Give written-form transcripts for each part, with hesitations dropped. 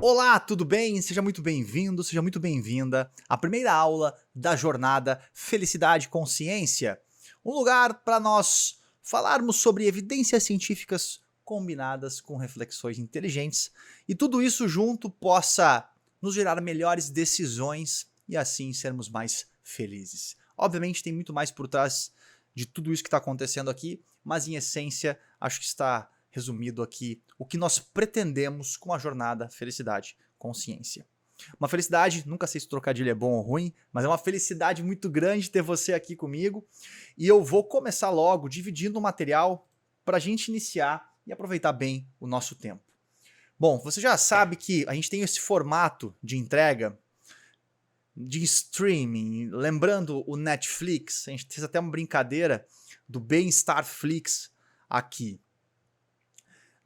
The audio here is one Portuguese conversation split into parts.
Olá, tudo bem? Seja muito bem-vindo, seja muito bem-vinda à primeira aula da jornada Felicidade e Consciência, um lugar para nós falarmos sobre evidências científicas combinadas com reflexões inteligentes e tudo isso junto possa nos gerar melhores decisões e assim sermos mais felizes. Obviamente tem muito mais por trás de tudo isso que está acontecendo aqui, mas em essência acho que está resumido aqui o que nós pretendemos com a jornada Felicidade Consciência. Uma felicidade, nunca sei se trocadilho é bom ou ruim, mas é uma felicidade muito grande ter você aqui comigo. E eu vou começar logo dividindo o material para a gente iniciar e aproveitar bem o nosso tempo. Bom, você já sabe que a gente tem esse formato de entrega de streaming, lembrando o Netflix, a gente fez até uma brincadeira do Bem-Estar Flix aqui.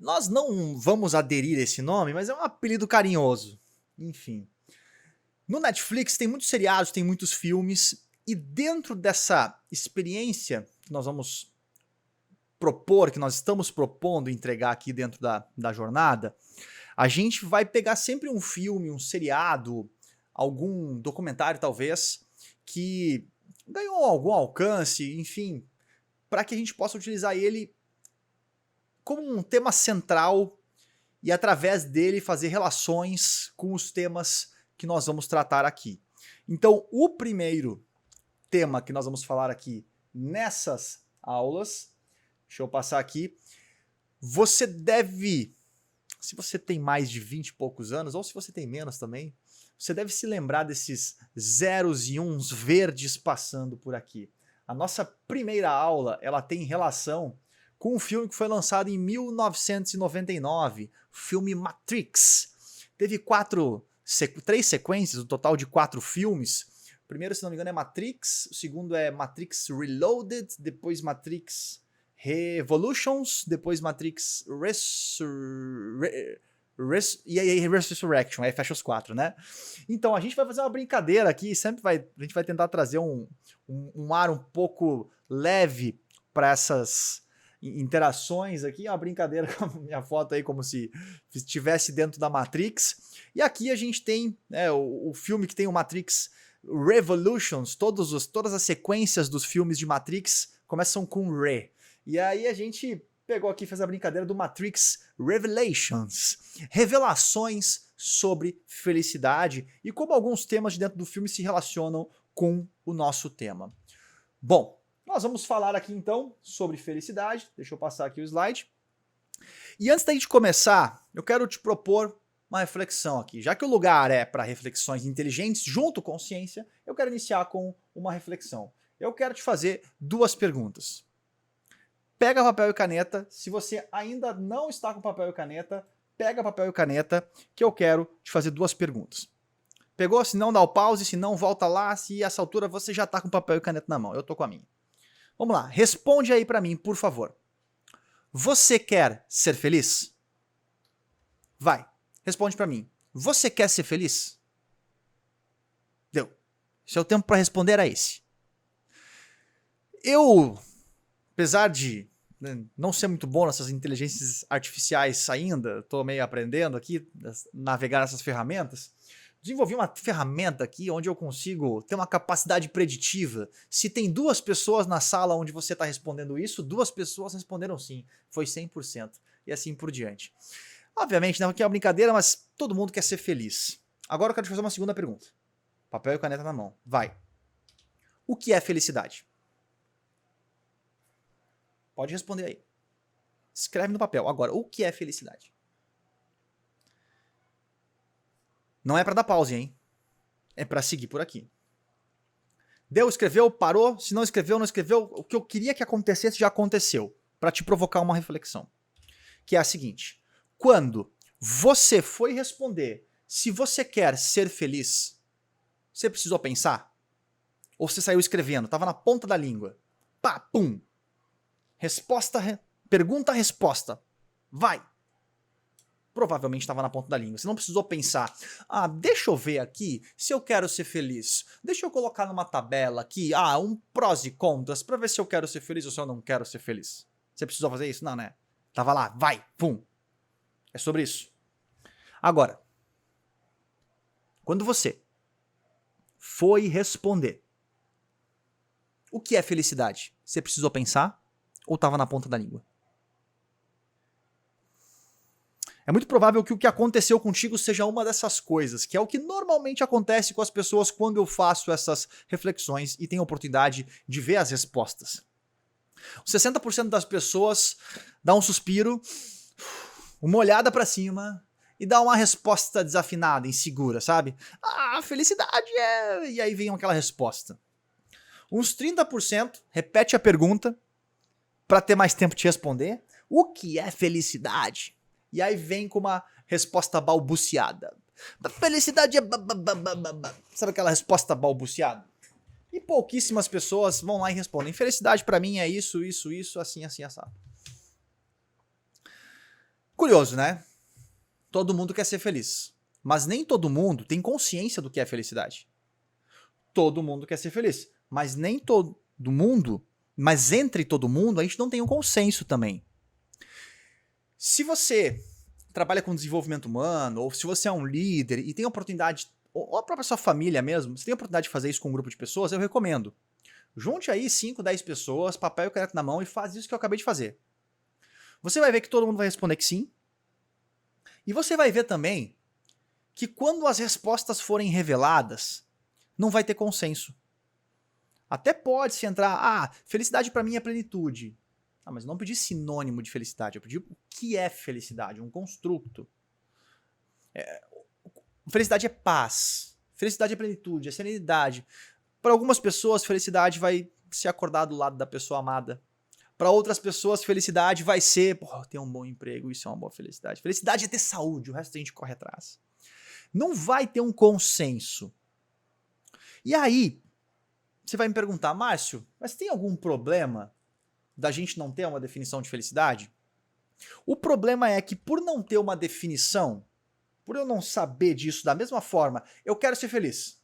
Nós não vamos aderir a esse nome, mas é um apelido carinhoso. Enfim. No Netflix tem muitos seriados, tem muitos filmes, e dentro dessa experiência que nós vamos propor, que nós estamos propondo entregar aqui dentro da jornada, a gente vai pegar sempre um filme, um seriado, algum documentário talvez, que ganhou algum alcance, enfim, para que a gente possa utilizar ele como um tema central e através dele fazer relações com os temas que nós vamos tratar aqui. Então, o primeiro tema que nós vamos falar aqui nessas aulas, deixa eu passar aqui, você deve, se você tem mais de 20 e poucos anos, ou se você tem menos também, você deve se lembrar desses zeros e uns verdes passando por aqui. A nossa primeira aula, ela tem relação com um filme que foi lançado em 1999, o filme Matrix. Teve três sequências, um total de 4 filmes. O primeiro, se não me engano, é Matrix, o segundo é Matrix Reloaded, depois Matrix Revolutions, depois Matrix Resurrection, aí fecha os 4, né? Então a gente vai fazer uma brincadeira aqui, a gente vai tentar trazer um ar um pouco leve para essas interações aqui, uma brincadeira com a minha foto aí como se estivesse dentro da Matrix. E aqui a gente tem o filme que tem o Matrix Revolutions, todas as sequências dos filmes de Matrix começam com Re. E aí a gente pegou aqui e fez a brincadeira do Matrix Revelations, revelações sobre felicidade e como alguns temas de dentro do filme se relacionam com o nosso tema. Bom, nós vamos falar aqui então sobre felicidade. Deixa eu passar aqui o slide. E antes da gente começar, eu quero te propor uma reflexão aqui. Já que o lugar é para reflexões inteligentes junto com ciência, eu quero iniciar com uma reflexão. Eu quero te fazer 2 perguntas. Pega papel e caneta. Se você ainda não está com papel e caneta, pega papel e caneta, que eu quero te fazer 2 perguntas. Pegou? Se não, dá o pause. Se não, volta lá. Se a essa altura você já está com papel e caneta na mão. Eu tô com a minha. Vamos lá, responde aí pra mim, por favor. Você quer ser feliz? Vai, responde pra mim. Você quer ser feliz? Deu. Seu tempo pra responder era esse. Eu, apesar de não ser muito bom nessas inteligências artificiais ainda, tô meio aprendendo aqui, navegar nessas ferramentas, desenvolvi uma ferramenta aqui onde eu consigo ter uma capacidade preditiva. Se tem 2 pessoas na sala onde você está respondendo isso, 2 pessoas responderam sim. Foi 100%. E assim por diante. Obviamente, não aqui é uma brincadeira, mas todo mundo quer ser feliz. Agora eu quero te fazer uma segunda pergunta. Papel e caneta na mão. Vai. O que é felicidade? Pode responder aí. Escreve no papel. Agora, o que é felicidade? Não é para dar pause, hein? É para seguir por aqui. Deu, escreveu, parou. Se não escreveu, não escreveu. O que eu queria que acontecesse já aconteceu. Para te provocar uma reflexão. Que é a seguinte. Quando você foi responder se você quer ser feliz, você precisou pensar? Ou você saiu escrevendo? Tava na ponta da língua. Pá, pum. Pergunta, resposta. Vai. Provavelmente estava na ponta da língua. Você não precisou pensar, deixa eu ver aqui se eu quero ser feliz. Deixa eu colocar numa tabela aqui, um prós e contras para ver se eu quero ser feliz ou se eu não quero ser feliz. Você precisou fazer isso? Não, né? Tava lá, vai, pum. É sobre isso. Agora, Quando você foi responder o que é felicidade, você precisou pensar ou estava na ponta da língua? É muito provável que o que aconteceu contigo seja uma dessas coisas, que é o que normalmente acontece com as pessoas quando eu faço essas reflexões e tenho a oportunidade de ver as respostas. Os 60% das pessoas dá um suspiro, uma olhada pra cima e dá uma resposta desafinada, insegura, sabe? Ah, felicidade é... E aí vem aquela resposta. Uns 30% repete a pergunta pra ter mais tempo de responder. O que é felicidade? E aí vem com uma resposta balbuciada. Felicidade é... Sabe aquela resposta balbuciada? E pouquíssimas pessoas vão lá e respondem. Felicidade pra mim é isso, isso, isso, assim, assim, assado. Curioso, né? Todo mundo quer ser feliz. Mas nem todo mundo tem consciência do que é felicidade. Todo mundo quer ser feliz. Mas nem todo mundo... Mas entre todo mundo, a gente não tem um consenso também. Se você trabalha com desenvolvimento humano, ou se você é um líder e tem a oportunidade, ou a própria sua família mesmo, se tem a oportunidade de fazer isso com um grupo de pessoas, eu recomendo. Junte aí 5, 10 pessoas, papel e caneta na mão e faz isso que eu acabei de fazer. Você vai ver que todo mundo vai responder que sim. E você vai ver também que quando as respostas forem reveladas, não vai ter consenso. Até pode-se entrar, felicidade pra mim é plenitude. Mas eu não pedi sinônimo de felicidade, eu pedi o que é felicidade, um construto. Felicidade é paz, felicidade é plenitude, é serenidade. Para algumas pessoas, felicidade vai ser acordar do lado da pessoa amada. Para outras pessoas, felicidade vai ser ter um bom emprego, isso é uma boa felicidade. Felicidade é ter saúde, o resto a gente corre atrás. Não vai ter um consenso. E aí, você vai me perguntar, Márcio, mas tem algum problema da gente não ter uma definição de felicidade? O problema é que por não ter uma definição, por eu não saber disso da mesma forma, eu quero ser feliz.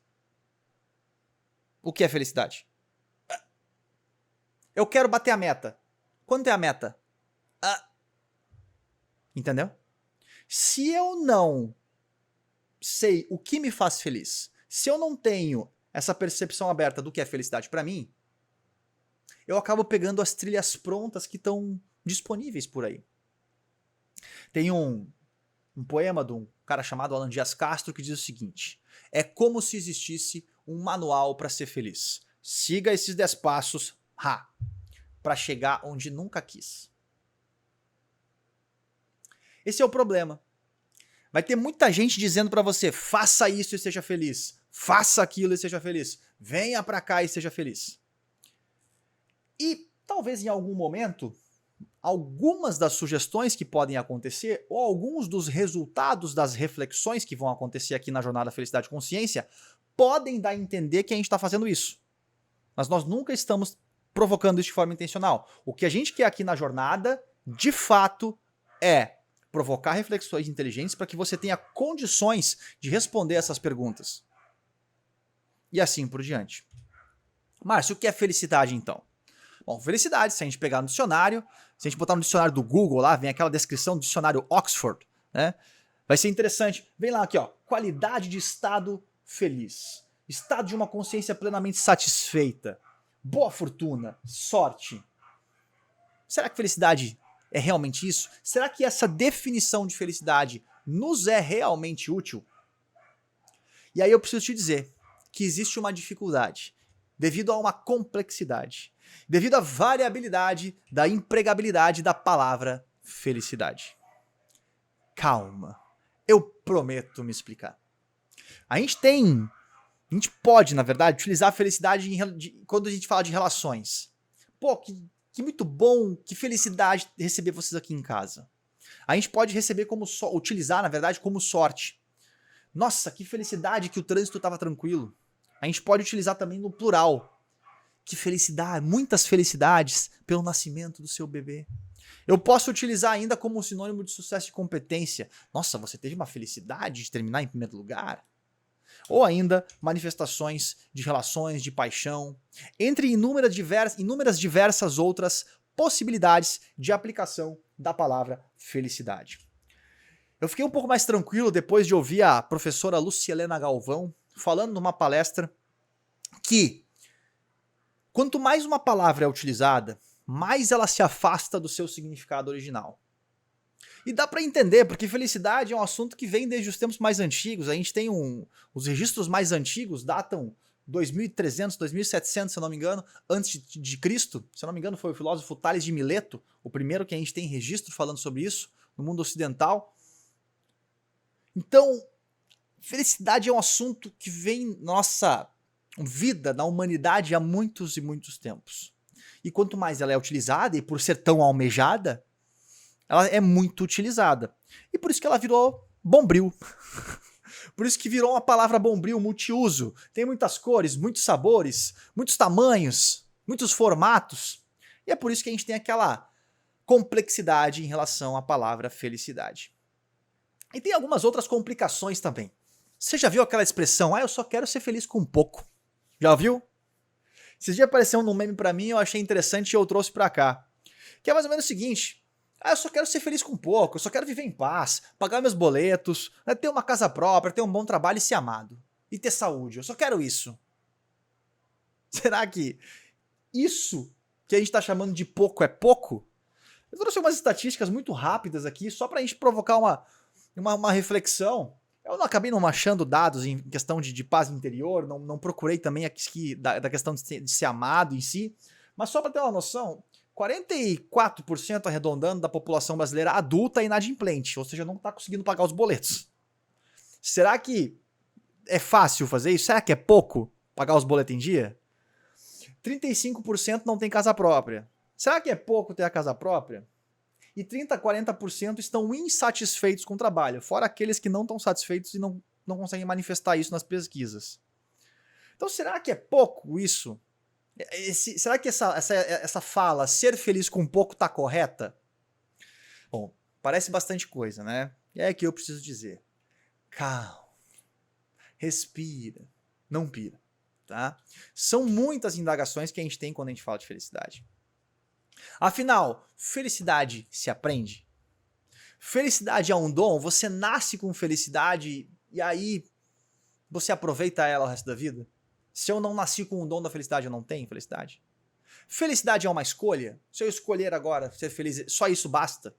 O que é felicidade? Eu quero bater a meta. Quanto é a meta? Entendeu? Se eu não sei o que me faz feliz, se eu não tenho essa percepção aberta do que é felicidade pra mim, eu acabo pegando as trilhas prontas que estão disponíveis por aí. Tem um poema de um cara chamado Alan Dias Castro que diz o seguinte: é como se existisse um manual para ser feliz. Siga esses 10 passos, para chegar onde nunca quis. Esse é o problema. Vai ter muita gente dizendo para você, faça isso e seja feliz. Faça aquilo e seja feliz. Venha para cá e seja feliz. E talvez em algum momento, algumas das sugestões que podem acontecer, ou alguns dos resultados das reflexões que vão acontecer aqui na Jornada Felicidade e Consciência, podem dar a entender que a gente está fazendo isso. Mas nós nunca estamos provocando isso de forma intencional. O que a gente quer aqui na jornada, de fato, é provocar reflexões inteligentes para que você tenha condições de responder essas perguntas. E assim por diante. Márcio, o que é felicidade então? Bom, felicidade, se a gente pegar no dicionário, se a gente botar no dicionário do Google lá, vem aquela descrição do dicionário Oxford, né? Vai ser interessante. Vem lá aqui, ó, qualidade de estado feliz. Estado de uma consciência plenamente satisfeita. Boa fortuna, sorte. Será que felicidade é realmente isso? Será que essa definição de felicidade nos é realmente útil? E aí eu preciso te dizer que existe uma dificuldade, devido a uma complexidade, devido à variabilidade da empregabilidade da palavra felicidade. Calma, eu prometo me explicar. A gente pode, na verdade, utilizar a felicidade quando a gente fala de relações. Pô, que muito bom, que felicidade receber vocês aqui em casa. A gente pode utilizar, na verdade, como sorte. Nossa, que felicidade que o trânsito estava tranquilo. A gente pode utilizar também no plural. Que felicidade, muitas felicidades pelo nascimento do seu bebê. Eu posso utilizar ainda como sinônimo de sucesso e competência. Nossa, você teve uma felicidade de terminar em primeiro lugar? Ou ainda manifestações de relações, de paixão, entre inúmeras diversas outras possibilidades de aplicação da palavra felicidade. Eu fiquei um pouco mais tranquilo depois de ouvir a professora Lucielena Galvão falando numa palestra que quanto mais uma palavra é utilizada, mais ela se afasta do seu significado original. E dá para entender, porque felicidade é um assunto que vem desde os tempos mais antigos. A gente tem os registros mais antigos datam 2300, 2700, se eu não me engano, antes de Cristo. Se eu não me engano, foi o filósofo Tales de Mileto, o primeiro que a gente tem registro falando sobre isso no mundo ocidental. Então, felicidade é um assunto que vem nossa vida na humanidade há muitos e muitos tempos. E quanto mais ela é utilizada, e por ser tão almejada, ela é muito utilizada. E por isso que ela virou bombril. Por isso que virou uma palavra bombril multiuso. Tem muitas cores, muitos sabores, muitos tamanhos, muitos formatos. E é por isso que a gente tem aquela complexidade em relação à palavra felicidade. E tem algumas outras complicações também. Você já viu aquela expressão, eu só quero ser feliz com pouco? Já viu? Esses dias apareceu num meme pra mim, eu achei interessante e eu trouxe pra cá. Que é mais ou menos o seguinte, eu só quero ser feliz com pouco, eu só quero viver em paz, pagar meus boletos, ter uma casa própria, ter um bom trabalho e ser amado. E ter saúde, eu só quero isso. Será que isso que a gente tá chamando de pouco é pouco? Eu trouxe umas estatísticas muito rápidas aqui, só pra gente provocar uma reflexão. Eu não acabei não achando dados em questão de paz interior, não procurei também aqui da questão de ser amado em si, mas só para ter uma noção, 44% arredondando da população brasileira adulta é inadimplente, ou seja, não está conseguindo pagar os boletos. Será que é fácil fazer isso? Será que é pouco pagar os boletos em dia? 35% não tem casa própria. Será que é pouco ter a casa própria? E 30% a 40% estão insatisfeitos com o trabalho, fora aqueles que não estão satisfeitos e não conseguem manifestar isso nas pesquisas. Então será que é pouco isso? Será que essa fala, ser feliz com pouco, está correta? Bom, parece bastante coisa, né? E é que eu preciso dizer. Calma, respira, não pira, tá? São muitas indagações que a gente tem quando a gente fala de felicidade. Afinal, felicidade se aprende? Felicidade é um dom? Você nasce com felicidade e aí você aproveita ela o resto da vida? Se eu não nasci com o dom da felicidade, eu não tenho felicidade? Felicidade é uma escolha? Se eu escolher agora ser feliz, só isso basta?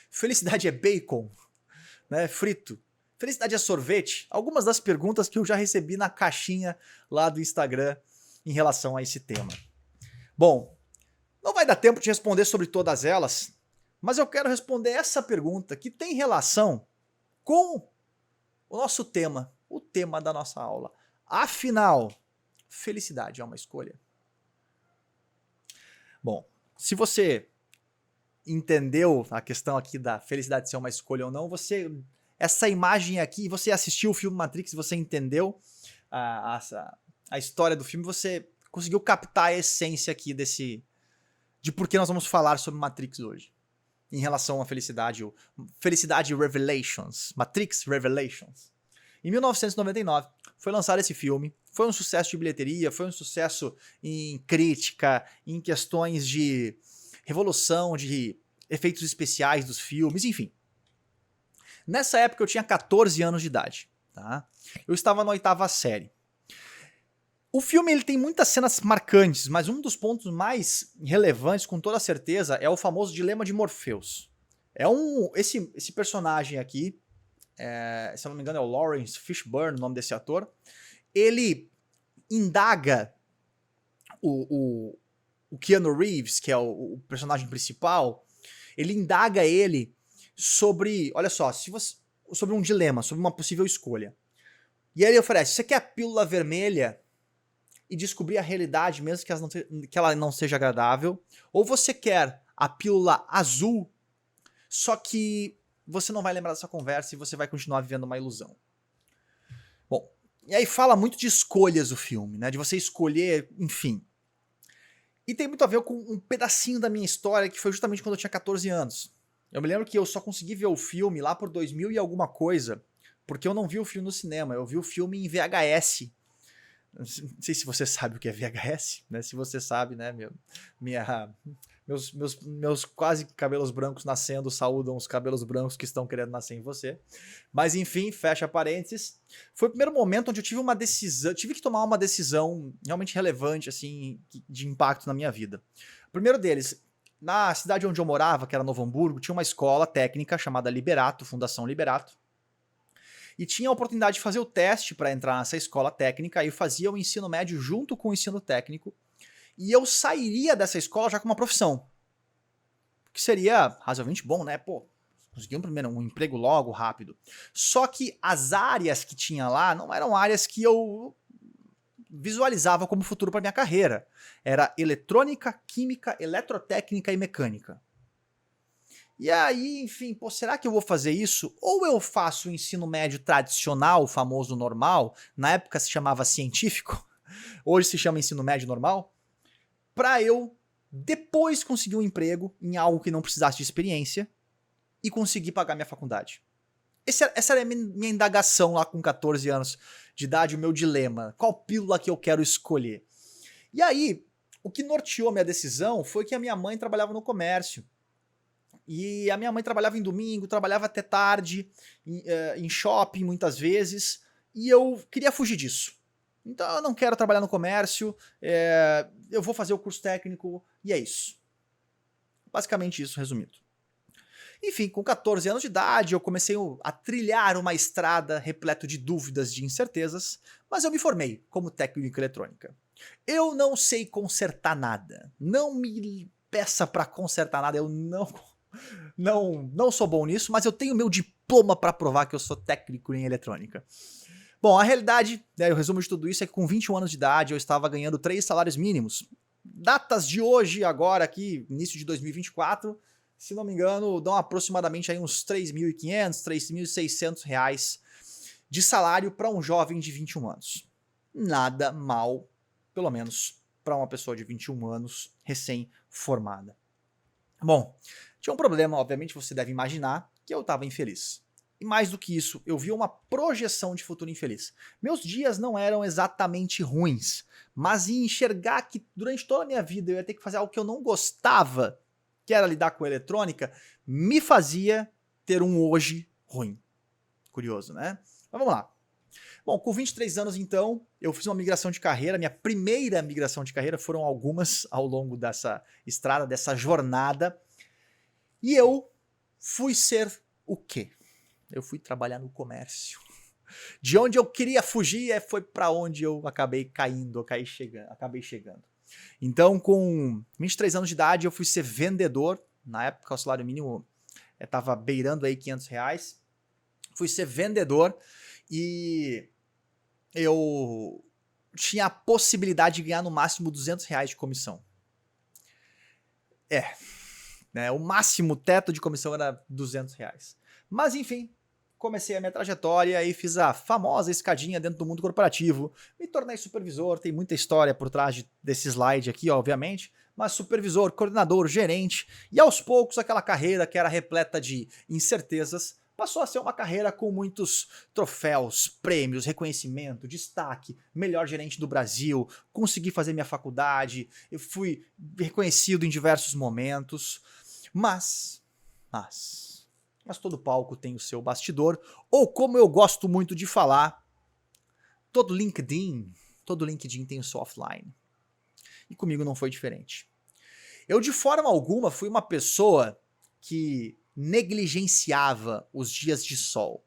Felicidade é bacon, né, frito? Felicidade é sorvete? Algumas das perguntas que eu já recebi na caixinha lá do Instagram em relação a esse tema. Bom, não vai dar tempo de responder sobre todas elas, mas eu quero responder essa pergunta que tem relação com o nosso tema, o tema da nossa aula. Afinal, felicidade é uma escolha? Bom, se você entendeu a questão aqui da felicidade ser uma escolha ou não, essa imagem aqui, você assistiu o filme Matrix, você entendeu a história do filme, você conseguiu captar a essência aqui de por que nós vamos falar sobre Matrix hoje. Em relação à felicidade, o Felicidade Revelations, Matrix Revelations. Em 1999, foi lançado esse filme, foi um sucesso de bilheteria, foi um sucesso em crítica, em questões de revolução, de efeitos especiais dos filmes, enfim. Nessa época eu tinha 14 anos de idade, tá? Eu estava na 8ª série. O filme ele tem muitas cenas marcantes, mas um dos pontos mais relevantes, com toda certeza, é o famoso dilema de Morpheus. Esse personagem aqui, se eu não me engano é o Lawrence Fishburne, o nome desse ator, ele indaga o Keanu Reeves, que é o personagem principal, ele indaga ele sobre, olha só, sobre um dilema, sobre uma possível escolha. E aí ele oferece, você quer a pílula vermelha e descobrir a realidade mesmo que ela não seja agradável, ou você quer a pílula azul, só que você não vai lembrar dessa conversa e você vai continuar vivendo uma ilusão. Bom, e aí fala muito de escolhas o filme, né? De você escolher, enfim. E tem muito a ver com um pedacinho da minha história que foi justamente quando eu tinha 14 anos. Eu me lembro que eu só consegui ver o filme lá por 2000 e alguma coisa, porque eu não vi o filme no cinema, eu vi o filme em VHS, Não sei se você sabe o que é VHS, né? Se você sabe, né, meus quase cabelos brancos nascendo saúdam os cabelos brancos que estão querendo nascer em você. Mas enfim, fecha parênteses. Foi o primeiro momento onde eu tive que tomar uma decisão realmente relevante, assim, de impacto na minha vida. O primeiro deles, na cidade onde eu morava, que era Novo Hamburgo, tinha uma escola técnica chamada Liberato, Fundação Liberato. E tinha a oportunidade de fazer o teste para entrar nessa escola técnica, e eu fazia o ensino médio junto com o ensino técnico, e eu sairia dessa escola já com uma profissão, que seria razoavelmente bom, né? Pô, consegui um emprego logo, rápido. Só que as áreas que tinha lá não eram áreas que eu visualizava como futuro para minha carreira. Era eletrônica, química, eletrotécnica e mecânica. E aí, enfim, pô, será que eu vou fazer isso? Ou eu faço o ensino médio tradicional, o famoso normal, na época se chamava científico, hoje se chama ensino médio normal, para eu depois conseguir um emprego em algo que não precisasse de experiência e conseguir pagar minha faculdade. Essa era a minha indagação lá com 14 anos de idade, o meu dilema. Qual pílula que eu quero escolher? E aí, o que norteou minha decisão foi que a minha mãe trabalhava no comércio. E a minha mãe trabalhava em domingo, trabalhava até tarde, em shopping muitas vezes, e eu queria fugir disso. Então eu não quero trabalhar no comércio, eu vou fazer o curso técnico, e é isso. Basicamente isso, resumido. Enfim, com 14 anos de idade, eu comecei a trilhar uma estrada repleta de dúvidas, de incertezas, mas eu me formei como técnico em eletrônica. Eu não sei consertar nada. Não me peça para consertar nada, eu não sou bom nisso, mas eu tenho meu diploma para provar que eu sou técnico em eletrônica. Bom, a realidade, né, o resumo de tudo isso é que com 21 anos de idade eu estava ganhando 3 salários mínimos. Datas de hoje, agora aqui, início de 2024, se não me engano, dão aproximadamente aí uns 3.500, 3.600 reais de salário para um jovem de 21 anos. Nada mal, pelo menos para uma pessoa de 21 anos recém-formada. Bom, tinha um problema, obviamente você deve imaginar, que eu estava infeliz. E mais do que isso, eu via uma projeção de futuro infeliz. Meus dias não eram exatamente ruins, mas em enxergar que durante toda a minha vida eu ia ter que fazer algo que eu não gostava, que era lidar com eletrônica, me fazia ter um hoje ruim. Curioso, né? Mas vamos lá. Bom, com 23 anos então, eu fiz uma migração de carreira. Minha primeira migração de carreira, foram algumas ao longo dessa estrada, dessa jornada. E eu fui ser o quê? Eu fui trabalhar no comércio. De onde eu queria fugir foi para onde eu acabei caindo, acabei chegando. Então, com 23 anos de idade, eu fui ser vendedor. Na época, o salário mínimo estava beirando aí 500 reais. Fui ser vendedor e eu tinha a possibilidade de ganhar no máximo 200 reais de comissão. Né, o máximo teto de comissão era 200 reais. Mas enfim, comecei a minha trajetória e fiz a famosa escadinha dentro do mundo corporativo. Me tornei supervisor, tem muita história por trás desse slide aqui, obviamente. Mas supervisor, coordenador, gerente, e aos poucos aquela carreira que era repleta de incertezas passou a ser uma carreira com muitos troféus, prêmios, reconhecimento, destaque, melhor gerente do Brasil, consegui fazer minha faculdade, eu fui reconhecido em diversos momentos, mas todo palco tem o seu bastidor, ou como eu gosto muito de falar, todo LinkedIn tem o seu offline. E comigo não foi diferente. Eu de forma alguma fui uma pessoa que negligenciava os dias de sol.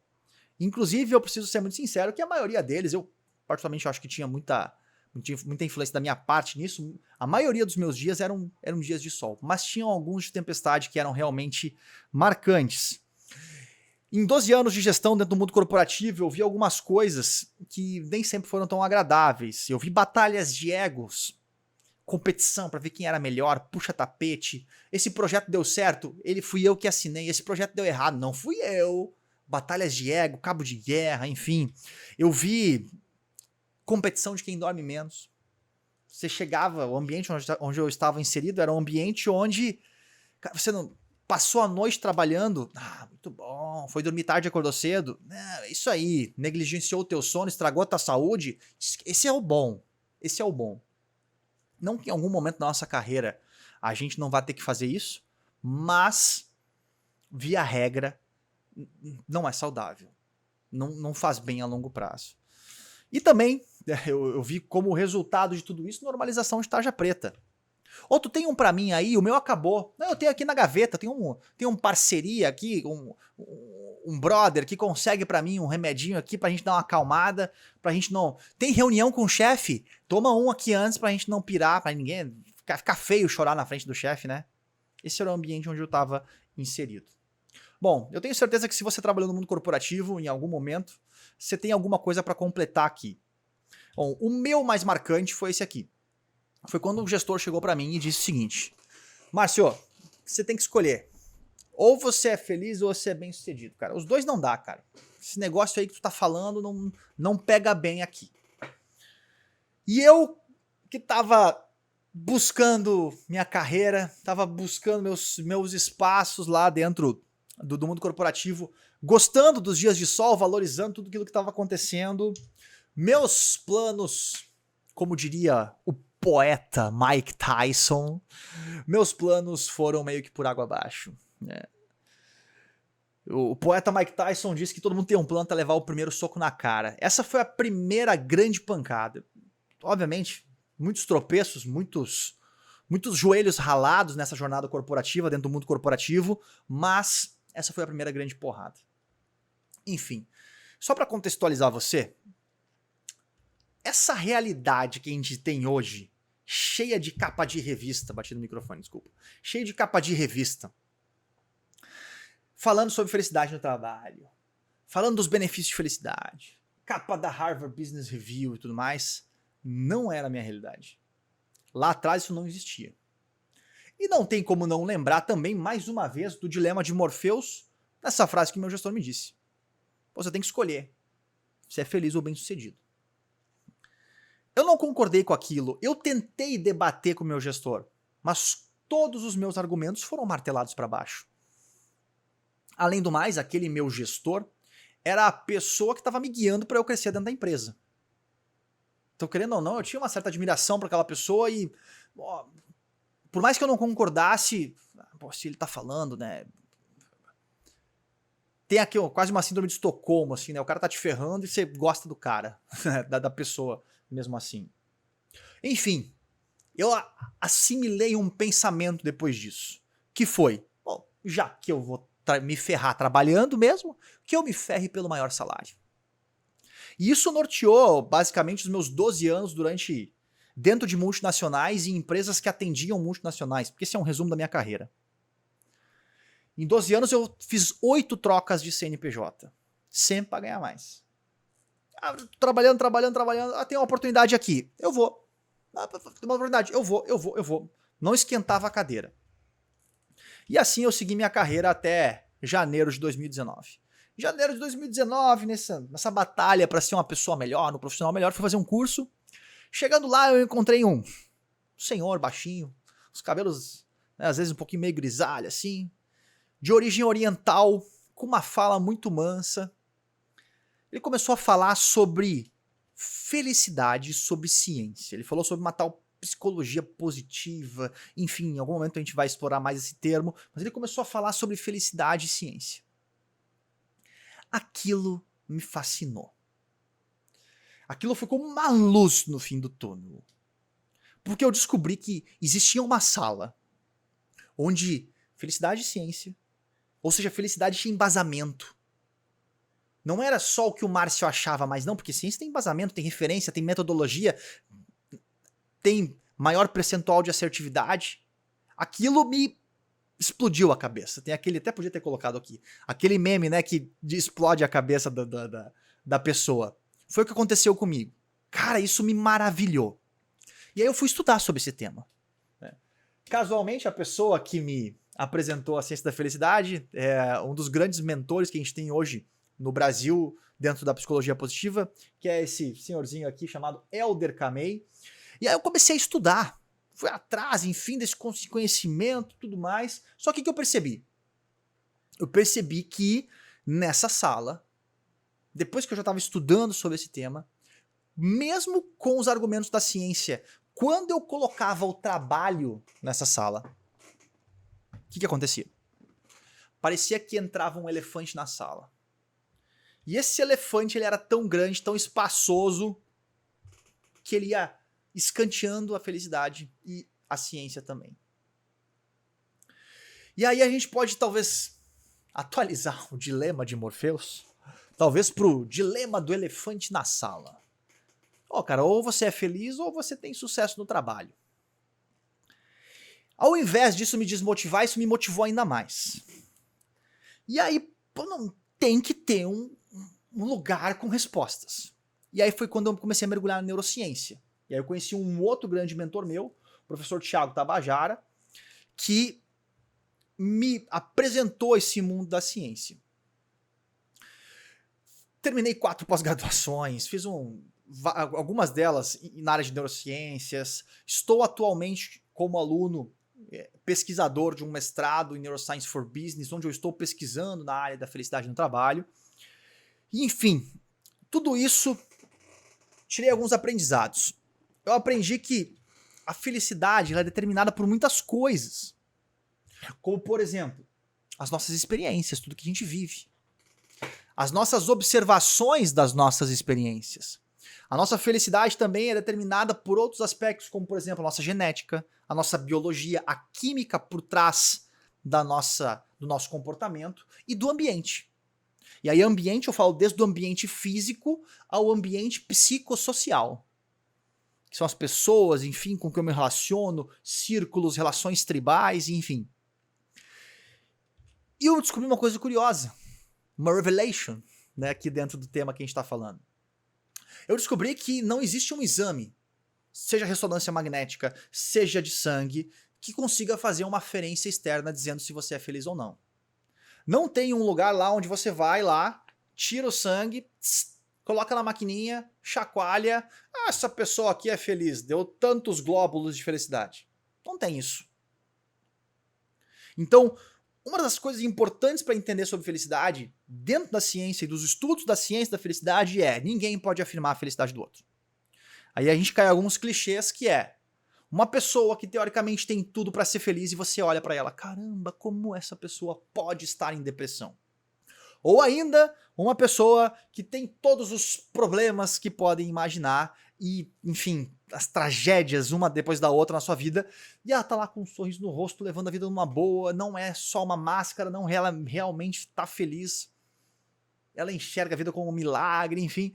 Inclusive, eu preciso ser muito sincero que a maioria deles, eu particularmente acho que tinha muita influência da minha parte nisso, a maioria dos meus dias eram dias de sol, mas tinham alguns de tempestade que eram realmente marcantes. Em 12 anos de gestão dentro do mundo corporativo, eu vi algumas coisas que nem sempre foram tão agradáveis. Eu vi batalhas de egos, competição para ver quem era melhor, puxa tapete. Esse projeto deu certo, fui eu que assinei. Esse projeto deu errado, não fui eu. Batalhas de ego, cabo de guerra, enfim. Eu vi competição de quem dorme menos. Você chegava, o ambiente onde eu estava inserido era um ambiente onde você não passou a noite trabalhando. Muito bom. Foi dormir tarde e acordou cedo. Não, é isso aí. Negligenciou o teu sono, estragou a tua saúde. Esse é o bom. Esse é o bom. Não que em algum momento da nossa carreira a gente não vai ter que fazer isso, mas, via regra, não é saudável. Não faz bem a longo prazo. E também, eu vi como resultado de tudo isso, normalização de tarja preta. Ou tu tem um pra mim aí, o meu acabou. Não, eu tenho aqui na gaveta, tenho um parceria aqui, um brother que consegue pra mim um remedinho aqui pra gente dar uma acalmada, pra gente não... Tem reunião com o chefe? Toma um aqui antes pra gente não pirar, pra ninguém ficar feio chorar na frente do chefe, né? Esse era o ambiente onde eu tava inserido. Bom, eu tenho certeza que se você trabalhou no mundo corporativo, em algum momento, você tem alguma coisa pra completar aqui. Bom, o meu mais marcante foi esse aqui. Foi quando o gestor chegou pra mim e disse o seguinte: Márcio, você tem que escolher. Ou você é feliz ou você é bem sucedido, cara. Os dois não dá, cara. Esse negócio aí que tu tá falando não pega bem aqui. E eu, que tava buscando minha carreira, tava buscando meus espaços lá dentro do mundo corporativo, gostando dos dias de sol, valorizando tudo aquilo que tava acontecendo, meus planos, como diria o poeta Mike Tyson, meus planos foram meio que por água abaixo. Né? O poeta Mike Tyson disse que todo mundo tem um plano para levar o primeiro soco na cara. Essa foi a primeira grande pancada. Obviamente, muitos tropeços, muitos joelhos ralados nessa jornada corporativa, dentro do mundo corporativo, mas essa foi a primeira grande porrada. Enfim, só para contextualizar você, essa realidade que a gente tem hoje, cheia de capa de revista, bati no microfone, desculpa, cheia de capa de revista, falando sobre felicidade no trabalho, falando dos benefícios de felicidade, capa da Harvard Business Review e tudo mais, não era a minha realidade. Lá atrás isso não existia. E não tem como não lembrar também, mais uma vez, do dilema de Morpheus, nessa frase que meu gestor me disse. Você tem que escolher se é feliz ou bem-sucedido. Eu não concordei com aquilo, eu tentei debater com o meu gestor, mas todos os meus argumentos foram martelados para baixo. Além do mais, aquele meu gestor era a pessoa que estava me guiando para eu crescer dentro da empresa. Então, querendo ou não, eu tinha uma certa admiração por aquela pessoa e, ó, por mais que eu não concordasse, se ele tá falando, né? Tem aqui quase uma síndrome de Estocolmo, assim, né? O cara tá te ferrando e você gosta do cara, da pessoa, mesmo assim. Enfim, eu assimilei um pensamento depois disso, que foi, bom, já que eu vou me ferrar trabalhando mesmo, que eu me ferre pelo maior salário. E isso norteou basicamente os meus 12 anos dentro de multinacionais e empresas que atendiam multinacionais, porque esse é um resumo da minha carreira. Em 12 anos eu fiz 8 trocas de CNPJ, sempre para ganhar mais. Trabalhando, tem uma oportunidade aqui, eu vou. Tem uma oportunidade, eu vou. Não esquentava a cadeira. E assim eu segui minha carreira até janeiro de 2019. Em janeiro de 2019, nessa batalha para ser uma pessoa melhor, um profissional melhor, fui fazer um curso. Chegando lá, eu encontrei um senhor baixinho, os cabelos, né, às vezes um pouquinho meio grisalho, assim, de origem oriental, com uma fala muito mansa. Ele começou a falar sobre felicidade, sobre ciência. Ele falou sobre uma tal psicologia positiva, enfim, em algum momento a gente vai explorar mais esse termo, mas ele começou a falar sobre felicidade e ciência. Aquilo me fascinou. Aquilo foi como uma luz no fim do túnel. Porque eu descobri que existia uma sala onde felicidade e ciência, ou seja, felicidade tinha embasamento. Não era só o que o Márcio achava, mas não, porque ciência tem embasamento, tem referência, tem metodologia, tem maior percentual de assertividade. Aquilo me explodiu a cabeça. Tem aquele, até podia ter colocado aqui, aquele meme, né, que explode a cabeça da pessoa. Foi o que aconteceu comigo. Cara, isso me maravilhou. E aí eu fui estudar sobre esse tema. Casualmente, a pessoa que me apresentou a ciência da felicidade é um dos grandes mentores que a gente tem hoje no Brasil, dentro da psicologia positiva, que é esse senhorzinho aqui chamado Elder Camei. E aí eu comecei a estudar. Fui atrás, enfim, desse conhecimento e tudo mais. Só que o que eu percebi? Eu percebi que nessa sala, depois que eu já estava estudando sobre esse tema, mesmo com os argumentos da ciência, quando eu colocava o trabalho nessa sala, o que acontecia? Parecia que entrava um elefante na sala. E esse elefante ele era tão grande, tão espaçoso, que ele ia escanteando a felicidade e a ciência também. E aí a gente pode talvez atualizar o dilema de Morpheus, talvez pro dilema do elefante na sala. Cara, ou você é feliz ou você tem sucesso no trabalho. Ao invés disso me desmotivar, isso me motivou ainda mais. E aí, não tem que ter um lugar com respostas. E aí foi quando eu comecei a mergulhar na neurociência. E aí eu conheci um outro grande mentor meu, o professor Tiago Tabajara, que me apresentou esse mundo da ciência. Terminei 4 pós-graduações, fiz algumas delas na área de neurociências. Estou atualmente como aluno pesquisador de um mestrado em Neuroscience for Business, onde eu estou pesquisando na área da felicidade no trabalho. E, enfim, tudo isso, tirei alguns aprendizados. Eu aprendi que a felicidade ela é determinada por muitas coisas. Como, por exemplo, as nossas experiências, tudo que a gente vive. As nossas observações das nossas experiências. A nossa felicidade também é determinada por outros aspectos, como, por exemplo, a nossa genética, a nossa biologia, a química por trás do nosso comportamento e do ambiente. E aí, ambiente, eu falo desde o ambiente físico ao ambiente psicossocial. Que são as pessoas, enfim, com quem eu me relaciono, círculos, relações tribais, enfim. E eu descobri uma coisa curiosa, uma revelation, né, aqui dentro do tema que a gente está falando. Eu descobri que não existe um exame, seja ressonância magnética, seja de sangue, que consiga fazer uma aferência externa dizendo se você é feliz ou não. Não tem um lugar lá onde você vai lá, tira o sangue, coloca na maquininha, chacoalha, essa pessoa aqui é feliz, deu tantos glóbulos de felicidade. Não tem isso. Então, uma das coisas importantes para entender sobre felicidade, dentro da ciência e dos estudos da ciência da felicidade é, ninguém pode afirmar a felicidade do outro. Aí a gente cai em alguns clichês que é, uma pessoa que teoricamente tem tudo para ser feliz e você olha para ela, caramba, como essa pessoa pode estar em depressão? Ou ainda, uma pessoa que tem todos os problemas que podem imaginar e, enfim, as tragédias uma depois da outra na sua vida, e ela tá lá com um sorriso no rosto, levando a vida numa boa, não é só uma máscara, não, ela realmente tá feliz. Ela enxerga a vida como um milagre, enfim.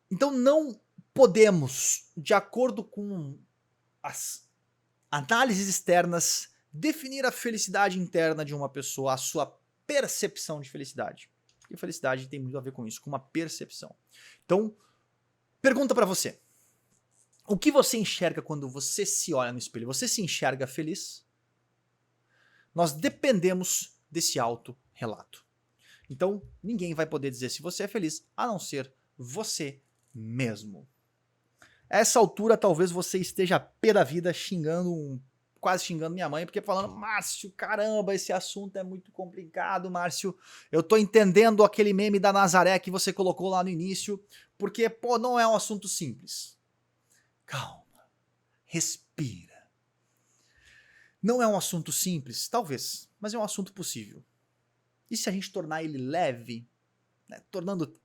Então não podemos, de acordo com as análises externas, definir a felicidade interna de uma pessoa, a sua percepção de felicidade. E felicidade tem muito a ver com isso, com uma percepção. Então, pergunta pra você. O que você enxerga quando você se olha no espelho? Você se enxerga feliz? Nós dependemos desse autorrelato. Então, ninguém vai poder dizer se você é feliz, a não ser você mesmo. A essa altura, talvez você esteja pé da vida quase xingando minha mãe, porque falando, Márcio, caramba, esse assunto é muito complicado, Márcio. Eu tô entendendo aquele meme da Nazaré que você colocou lá no início, porque, não é um assunto simples. Calma, respira. Não é um assunto simples, talvez, mas é um assunto possível. E se a gente tornar ele leve, né,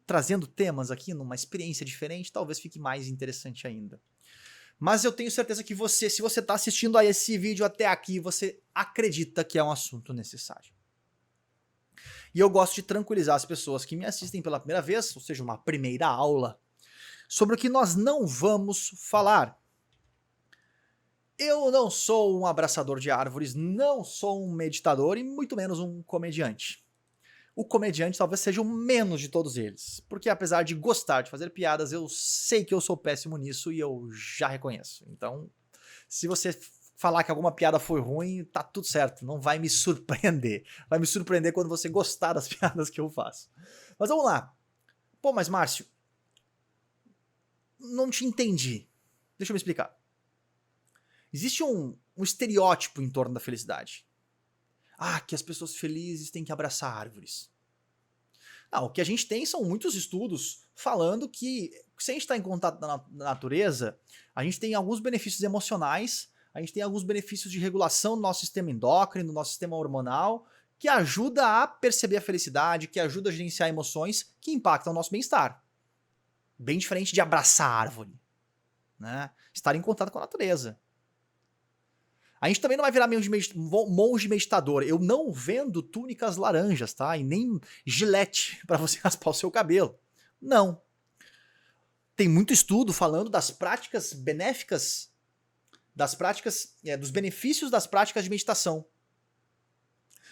trazendo temas aqui numa experiência diferente, talvez fique mais interessante ainda. Mas eu tenho certeza que você, se você está assistindo a esse vídeo até aqui, você acredita que é um assunto necessário. E eu gosto de tranquilizar as pessoas que me assistem pela primeira vez, ou seja, uma primeira aula, sobre o que nós não vamos falar. Eu não sou um abraçador de árvores, não sou um meditador e muito menos um comediante. O comediante talvez seja o menos de todos eles, porque apesar de gostar de fazer piadas, eu sei que eu sou péssimo nisso e eu já reconheço. Então, se você falar que alguma piada foi ruim, tá tudo certo, não vai me surpreender. Vai me surpreender quando você gostar das piadas que eu faço. Mas vamos lá. Mas Márcio, não te entendi. Deixa eu me explicar. Existe um estereótipo em torno da felicidade. Que as pessoas felizes têm que abraçar árvores. O que a gente tem são muitos estudos falando que se a gente está em contato na natureza, a gente tem alguns benefícios emocionais, a gente tem alguns benefícios de regulação do nosso sistema endócrino, do nosso sistema hormonal, que ajuda a perceber a felicidade, que ajuda a gerenciar emoções que impactam o nosso bem-estar. Bem diferente de abraçar a árvore, né? Estar em contato com a natureza. A gente também não vai virar monge meditador. Eu não vendo túnicas laranjas, tá? E nem gilete para você raspar o seu cabelo. Não. Tem muito estudo falando das práticas benéficas, dos benefícios das práticas de meditação.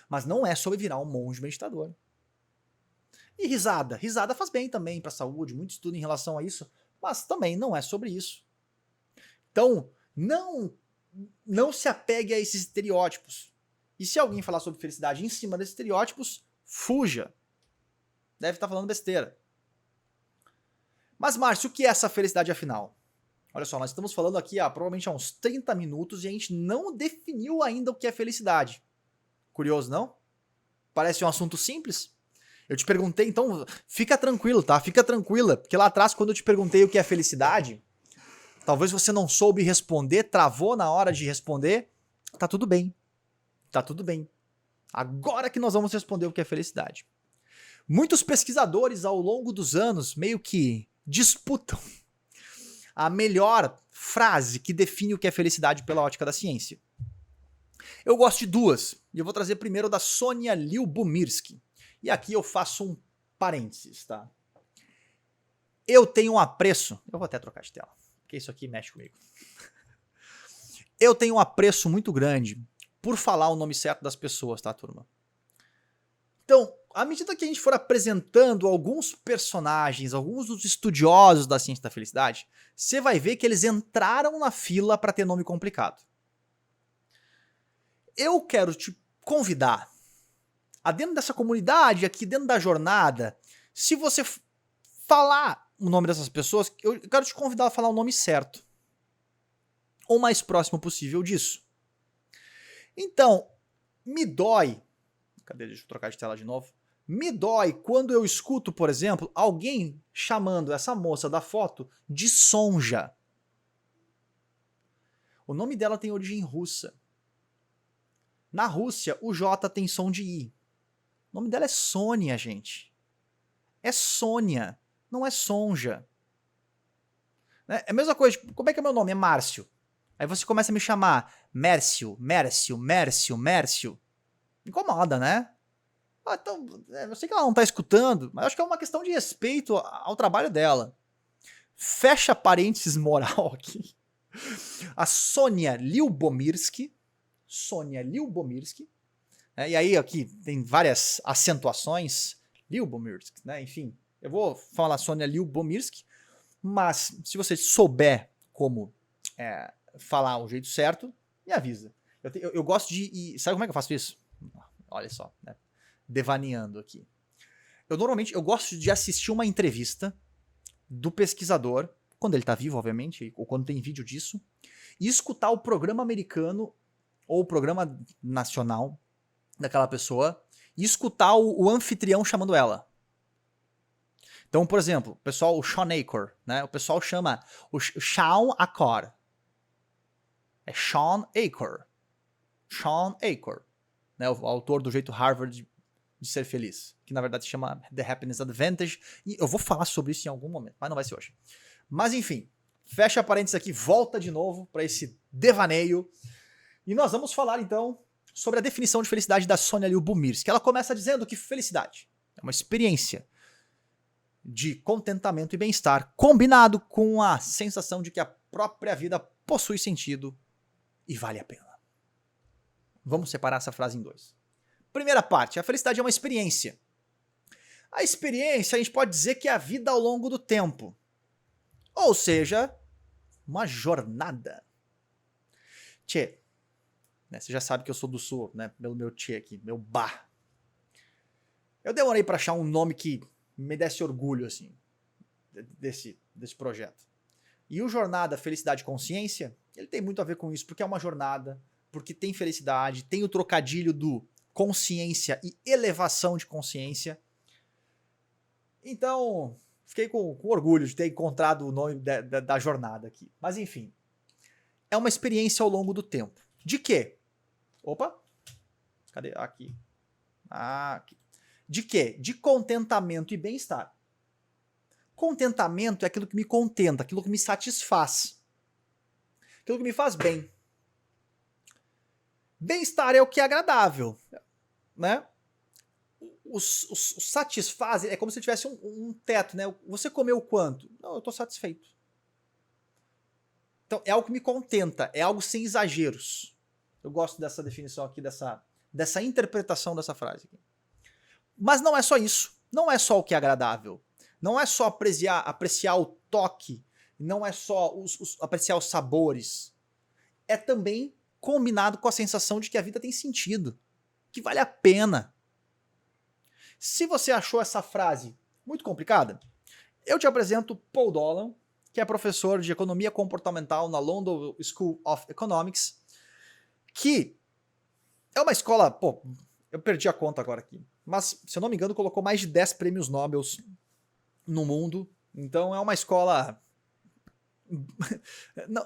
Mas não é sobre virar um monge meditador. E risada. Risada faz bem também para a saúde, muito estudo em relação a isso, mas também não é sobre isso. Então, não se apegue a esses estereótipos. E se alguém falar sobre felicidade em cima desses estereótipos, fuja. Deve estar falando besteira. Mas, Márcio, o que é essa felicidade afinal? Olha só, nós estamos falando aqui provavelmente há uns 30 minutos e a gente não definiu ainda o que é felicidade. Curioso, não? Parece um assunto simples? Eu te perguntei, então fica tranquilo, tá? Fica tranquila, porque lá atrás, quando eu te perguntei o que é felicidade, talvez você não soube responder, travou na hora de responder. Tá tudo bem. Tá tudo bem. Agora que nós vamos responder o que é felicidade. Muitos pesquisadores ao longo dos anos meio que disputam a melhor frase que define o que é felicidade pela ótica da ciência. Eu gosto de duas, e eu vou trazer primeiro da Sonja Lyubomirsky. E aqui eu faço um parênteses, tá? Eu tenho um apreço... Eu vou até trocar de tela, porque isso aqui mexe comigo. Eu tenho um apreço muito grande por falar o nome certo das pessoas, tá, turma? Então, à medida que a gente for apresentando alguns personagens, alguns dos estudiosos da ciência da felicidade, você vai ver que eles entraram na fila para ter nome complicado. Eu quero te convidar dentro dessa comunidade, aqui dentro da jornada, se você falar o nome dessas pessoas, eu quero te convidar a falar o nome certo. O mais próximo possível disso. Então, me dói... Cadê? Deixa eu trocar de tela de novo. Me dói quando eu escuto, por exemplo, alguém chamando essa moça da foto de Sonja. O nome dela tem origem russa. Na Rússia, o J tem som de I. O nome dela é Sônia, gente. É Sônia, não é Sonja. É a mesma coisa, tipo, como é que é meu nome? É Márcio. Aí você começa a me chamar Mércio. Incomoda, né? Então, eu sei que ela não tá escutando, mas acho que é uma questão de respeito ao trabalho dela. Fecha parênteses moral aqui. A Sonja Lyubomirsky. E aí aqui tem várias acentuações. Lyubomirsky, né? Enfim, eu vou falar Sonja Lyubomirsky, mas se você souber como falar o jeito certo, me avisa. Eu gosto de... Sabe como é que eu faço isso? Olha só, né? Devaneando aqui. Eu gosto de assistir uma entrevista do pesquisador, quando ele tá vivo, obviamente, ou quando tem vídeo disso, e escutar o programa americano ou o programa nacional daquela pessoa e escutar o anfitrião chamando ela. Então, por exemplo, o Sean Achor, né? O pessoal chama o Sean Achor. É Sean Achor. Né? O autor do jeito Harvard de ser feliz, que na verdade se chama The Happiness Advantage, e eu vou falar sobre isso em algum momento, mas não vai ser hoje. Mas enfim, fecha parênteses aqui, volta de novo para esse devaneio, e nós vamos falar então sobre a definição de felicidade da Sonja Lyubomirsky. Ela começa dizendo que felicidade é uma experiência de contentamento e bem-estar, combinado com a sensação de que a própria vida possui sentido e vale a pena. Vamos separar essa frase em dois. Primeira parte, a felicidade é uma experiência. A experiência a gente pode dizer que é a vida ao longo do tempo. Ou seja, uma jornada. Tchê, né, você já sabe que eu sou do sul, né? Pelo meu tchê aqui, meu bar. Eu demorei para achar um nome que me desse orgulho, assim, desse projeto. E o Jornada Felicidade e Consciência, ele tem muito a ver com isso, porque é uma jornada, porque tem felicidade, tem o trocadilho do consciência e elevação de consciência. Então, fiquei com orgulho de ter encontrado o nome da jornada aqui. Mas enfim, é uma experiência ao longo do tempo. De quê? Opa, cadê? Aqui. Aqui. De quê? De contentamento e bem-estar. Contentamento é aquilo que me contenta, aquilo que me satisfaz. Aquilo que me faz bem. Bem-estar é o que é agradável, né? O satisfaz é como se tivesse um teto, né? Você comeu quanto? Não, eu estou satisfeito. Então, é algo que me contenta, é algo sem exageros. Eu gosto dessa definição aqui, dessa interpretação dessa frase aqui. Mas não é só isso. Não é só o que é agradável. Não é só apreciar o toque. Não é só apreciar os sabores. É também combinado com a sensação de que a vida tem sentido. Que vale a pena. Se você achou essa frase muito complicada, eu te apresento Paul Dolan, que é professor de economia comportamental na London School of Economics, que é uma escola, pô, eu perdi a conta agora aqui, mas, se eu não me engano, colocou mais de 10 prêmios Nobel no mundo, então é uma escola...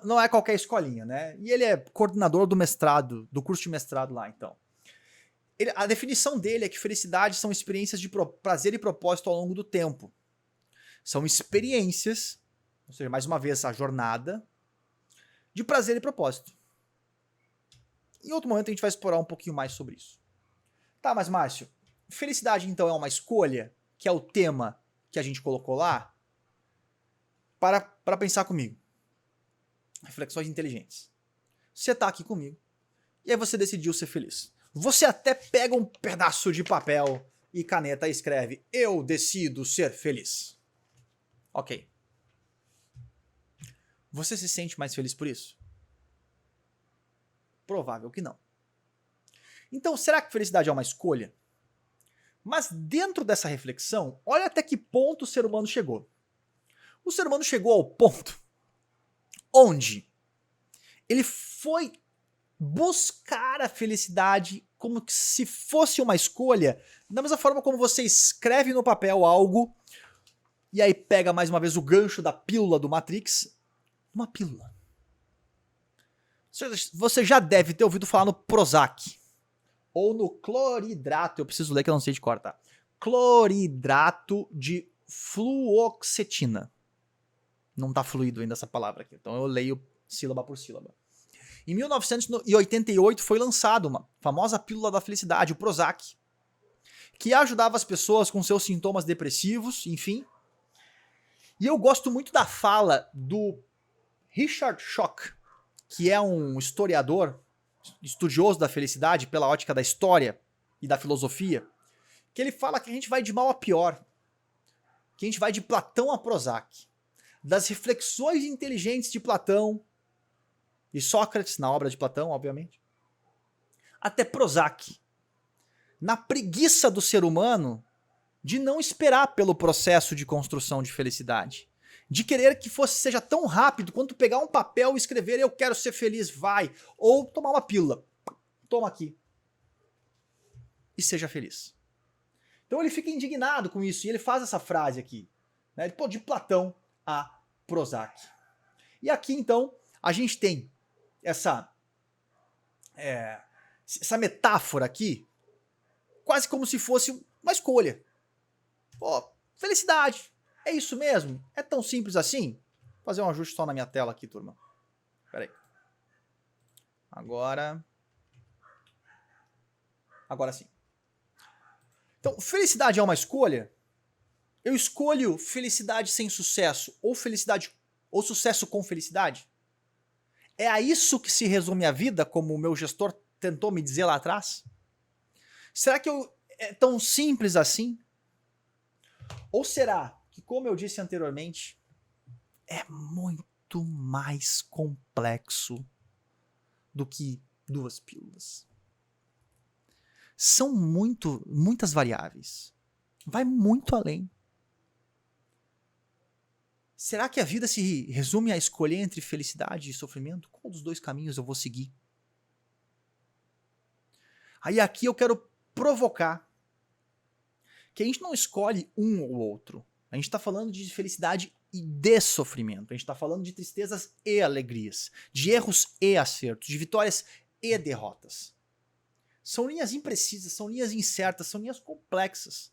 não é qualquer escolinha, né? E ele é coordenador do mestrado, do curso de mestrado lá, então. A definição dele é que felicidade são experiências de prazer e propósito ao longo do tempo. São experiências, ou seja, mais uma vez, a jornada de prazer e propósito. Em outro momento a gente vai explorar um pouquinho mais sobre isso. Tá, mas Márcio, felicidade então é uma escolha, que é o tema que a gente colocou lá? Para pensar comigo. Reflexões inteligentes. Você tá aqui comigo, e aí você decidiu ser feliz. Você até pega um pedaço de papel e caneta e escreve: eu decido ser feliz. Ok. Você se sente mais feliz por isso? Provável que não. Então, será que felicidade é uma escolha? Mas dentro dessa reflexão, olha até que ponto o ser humano chegou. O ser humano chegou ao ponto onde ele foi buscar a felicidade como se fosse uma escolha, da mesma forma como você escreve no papel algo, e aí pega mais uma vez o gancho da pílula do Matrix, uma pílula. Você já deve ter ouvido falar no Prozac, ou no cloridrato, eu preciso ler que eu não sei de cor, tá? Cloridrato de fluoxetina. Não tá fluido ainda essa palavra aqui, então eu leio sílaba por sílaba. Em 1988 foi lançado uma famosa pílula da felicidade, o Prozac, que ajudava as pessoas com seus sintomas depressivos, enfim. E eu gosto muito da fala do Richard Schoch, que é um historiador, estudioso da felicidade pela ótica da história e da filosofia, que ele fala que a gente vai de mal a pior, que a gente vai de Platão a Prozac, das reflexões inteligentes de Platão e Sócrates, na obra de Platão, obviamente, até Prozac, na preguiça do ser humano de não esperar pelo processo de construção de felicidade, de querer que seja tão rápido quanto pegar um papel e escrever eu quero ser feliz, vai, ou tomar uma pílula, toma aqui, e seja feliz. Então ele fica indignado com isso, e ele faz essa frase aqui, né, de Platão a Prozac. E aqui então a gente tem essa metáfora aqui, quase como se fosse uma escolha. Pô, felicidade, é isso mesmo? É tão simples assim? Vou fazer um ajuste só na minha tela aqui, turma. Espera aí. Agora sim. Então, felicidade é uma escolha? Eu escolho felicidade sem sucesso ou sucesso com felicidade? É a isso que se resume a vida, como o meu gestor tentou me dizer lá atrás? Será que é tão simples assim? Ou será que, como eu disse anteriormente, é muito mais complexo do que 2 pílulas? São muitas variáveis. Vai muito além. Será que a vida se resume a escolher entre felicidade e sofrimento? Qual dos 2 caminhos eu vou seguir? Aí aqui eu quero provocar que a gente não escolhe um ou outro. A gente está falando de felicidade e de sofrimento. A gente está falando de tristezas e alegrias, de erros e acertos, de vitórias e derrotas. São linhas imprecisas, são linhas incertas, são linhas complexas.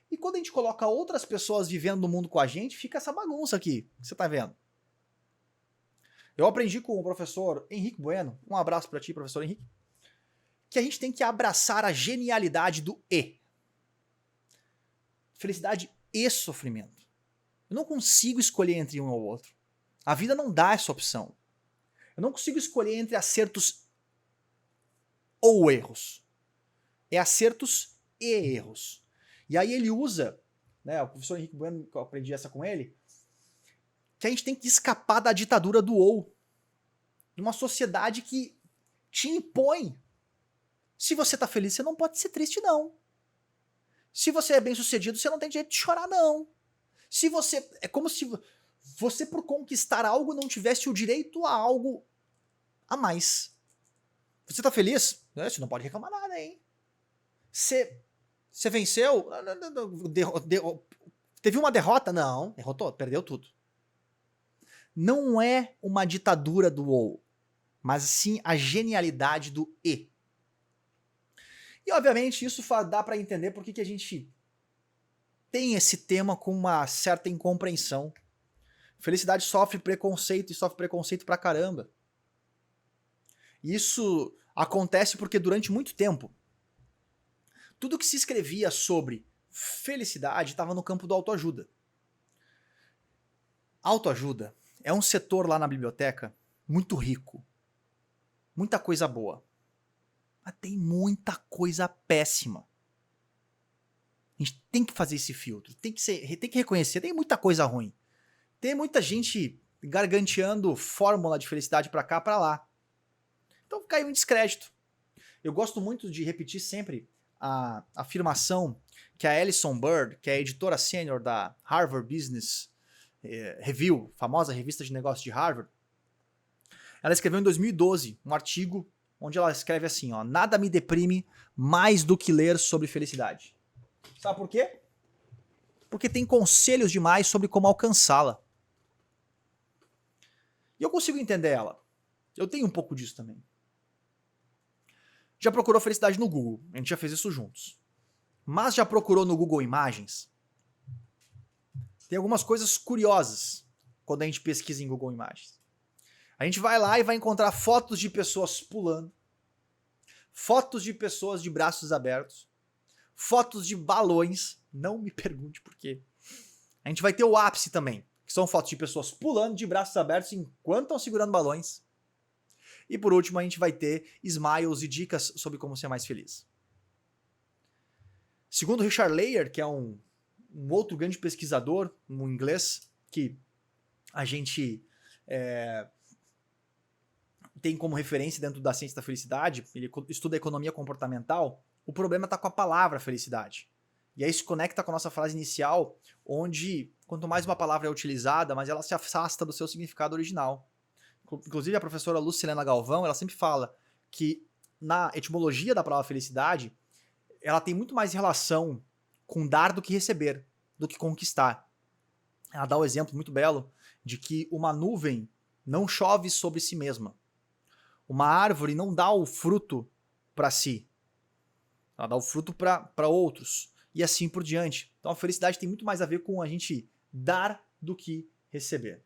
E quando a gente coloca outras pessoas vivendo no mundo com a gente, fica essa bagunça aqui, que você está vendo. Eu aprendi com o professor Henrique Bueno, um abraço para ti, professor Henrique, que a gente tem que abraçar a genialidade do E. Felicidade e sofrimento. Eu não consigo escolher entre um ou outro. A vida não dá essa opção. Eu não consigo escolher entre acertos ou erros. É acertos e erros. E aí ele usa, né, o professor Henrique Bueno, que eu aprendi essa com ele, que a gente tem que escapar da ditadura do ou. De uma sociedade que te impõe. Se você tá feliz, você não pode ser triste, não. Se você é bem sucedido, você não tem direito de chorar, não. Se você... É como se você, por conquistar algo, não tivesse o direito a algo a mais. Você tá feliz? Você não pode reclamar nada, hein? Você venceu? Teve uma derrota? Não. Derrotou? Perdeu tudo. Não é uma ditadura do ou, mas sim a genialidade do e. E obviamente isso dá para entender por que a gente tem esse tema com uma certa incompreensão. Felicidade sofre preconceito e sofre preconceito pra caramba. Isso acontece porque durante muito tempo, tudo que se escrevia sobre felicidade estava no campo do autoajuda. Autoajuda é um setor lá na biblioteca muito rico. Muita coisa boa. Mas tem muita coisa péssima. A gente tem que fazer esse filtro. Tem que reconhecer. Tem muita coisa ruim. Tem muita gente garganteando fórmula de felicidade pra cá, pra lá. Então caiu em descrédito. Eu gosto muito de repetir sempre a afirmação que a Alison Bird, que é a editora sênior da Harvard Business Review, famosa revista de negócios de Harvard, ela escreveu em 2012 um artigo onde ela escreve assim, ó: nada me deprime mais do que ler sobre felicidade. Sabe por quê? Porque tem conselhos demais sobre como alcançá-la. E eu consigo entender ela. Eu tenho um pouco disso também. Já procurou felicidade no Google? A gente já fez isso juntos. Mas já procurou no Google Imagens? Tem algumas coisas curiosas quando a gente pesquisa em Google Imagens. A gente vai lá e vai encontrar fotos de pessoas pulando, fotos de pessoas de braços abertos, fotos de balões, não me pergunte por quê. A gente vai ter o ápice também, que são fotos de pessoas pulando de braços abertos enquanto estão segurando balões. E por último a gente vai ter smiles e dicas sobre como ser mais feliz. Segundo Richard Leyer, que é um outro grande pesquisador, um inglês, que a gente tem como referência dentro da ciência da felicidade, ele estuda economia comportamental, o problema está com a palavra felicidade. E aí se conecta com a nossa frase inicial, onde quanto mais uma palavra é utilizada, mais ela se afasta do seu significado original. Inclusive a professora Lucilena Galvão, ela sempre fala que na etimologia da palavra felicidade, ela tem muito mais relação com dar do que receber, do que conquistar. Ela dá o exemplo muito belo de que uma nuvem não chove sobre si mesma. Uma árvore não dá o fruto para si. Ela dá o fruto para outros. E assim por diante. Então a felicidade tem muito mais a ver com a gente dar do que receber.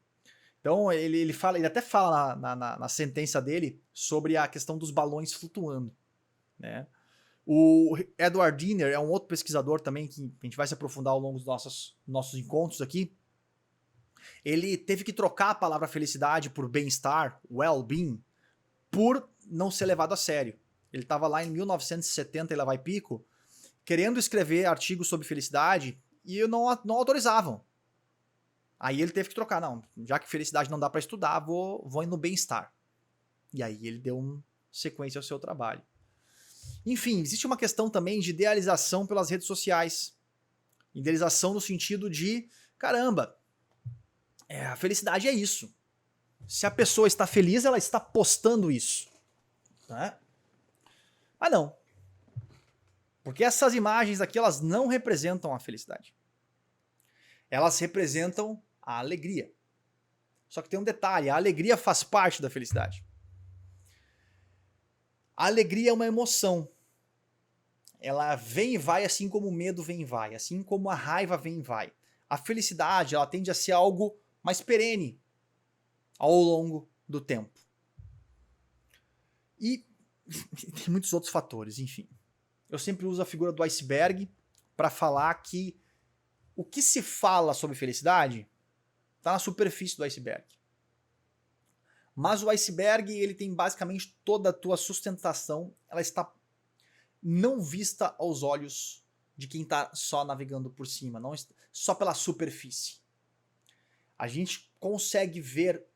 Então ele até fala na sentença dele sobre a questão dos balões flutuando, né? O Edward Diener é um outro pesquisador também que a gente vai se aprofundar ao longo dos nossos encontros aqui. Ele teve que trocar a palavra felicidade por bem-estar, well-being, por não ser levado a sério. Ele estava lá em 1970 e lá vai pico, querendo escrever artigos sobre felicidade e não autorizavam. Aí ele teve que trocar, não, já que felicidade não dá para estudar, vou ir no bem-estar. E aí ele deu uma sequência ao seu trabalho. Enfim, existe uma questão também de idealização pelas redes sociais. Idealização no sentido de, caramba, a felicidade é isso. Se a pessoa está feliz, ela está postando isso. Né? Mas não. Porque essas imagens aqui, elas não representam a felicidade. Elas representam a alegria. Só que tem um detalhe, a alegria faz parte da felicidade. A alegria é uma emoção. Ela vem e vai assim como o medo vem e vai, assim como a raiva vem e vai. A felicidade, ela tende a ser algo mais perene ao longo do tempo. E tem muitos outros fatores, enfim. Eu sempre uso a figura do iceberg para falar que o que se fala sobre felicidade está na superfície do iceberg. Mas o iceberg, ele tem basicamente toda a tua sustentação, ela está não vista aos olhos de quem está só navegando por cima, não só pela superfície. A gente consegue ver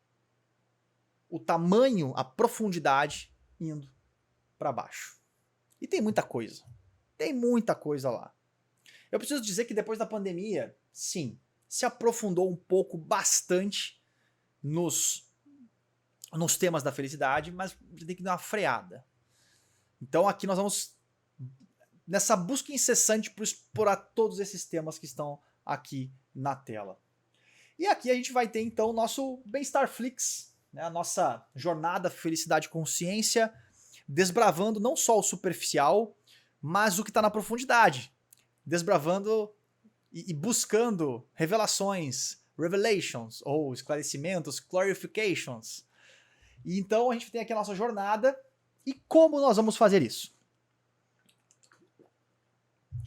o tamanho, a profundidade indo para baixo. E tem muita coisa. Tem muita coisa lá. Eu preciso dizer que depois da pandemia, sim, se aprofundou um pouco, bastante, nos temas da felicidade, mas tem que dar uma freada. Então aqui nós vamos nessa busca incessante por explorar todos esses temas que estão aqui na tela. E aqui a gente vai ter então o nosso Bem-Estar Flix, né, a nossa jornada Felicidade e Consciência, desbravando não só o superficial, mas o que está na profundidade. Desbravando e buscando revelações, revelations, ou esclarecimentos, clarifications. E então a gente tem aqui a nossa jornada. E como nós vamos fazer isso?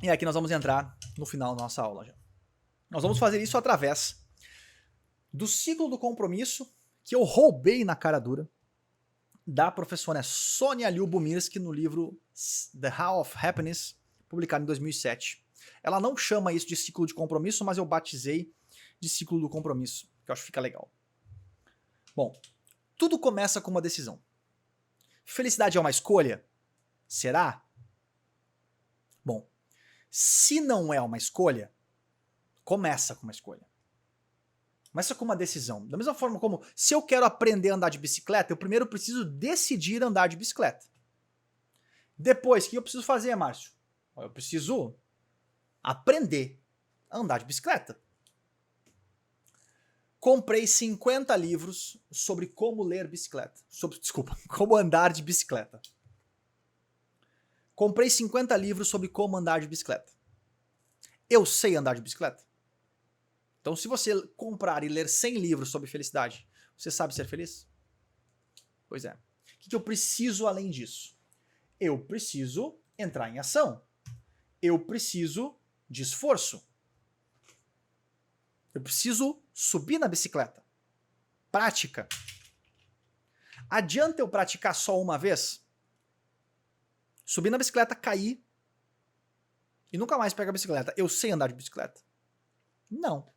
E aqui nós vamos entrar no final da nossa aula já. Nós vamos fazer isso através do ciclo do compromisso que eu roubei na cara dura da professora Sonia Lyubomirsky no livro The How of Happiness, publicado em 2007. Ela não chama isso de ciclo de compromisso, mas eu batizei de ciclo do compromisso, que eu acho que fica legal. Bom, tudo começa com uma decisão. Felicidade é uma escolha? Será? Bom, se não é uma escolha, começa com uma escolha. Começa com uma decisão. Da mesma forma como, se eu quero aprender a andar de bicicleta, eu primeiro preciso decidir andar de bicicleta. Depois, o que eu preciso fazer, Márcio? Eu preciso aprender a andar de bicicleta. Comprei 50 livros sobre como ler bicicleta. Como andar de bicicleta. Comprei 50 livros sobre como andar de bicicleta. Eu sei andar de bicicleta? Então, se você comprar e ler 100 livros sobre felicidade, você sabe ser feliz? Pois é. O que eu preciso além disso? Eu preciso entrar em ação. Eu preciso de esforço. Eu preciso subir na bicicleta. Prática. Adianta eu praticar só uma vez? Subir na bicicleta, cair e nunca mais pegar a bicicleta. Eu sei andar de bicicleta? Não.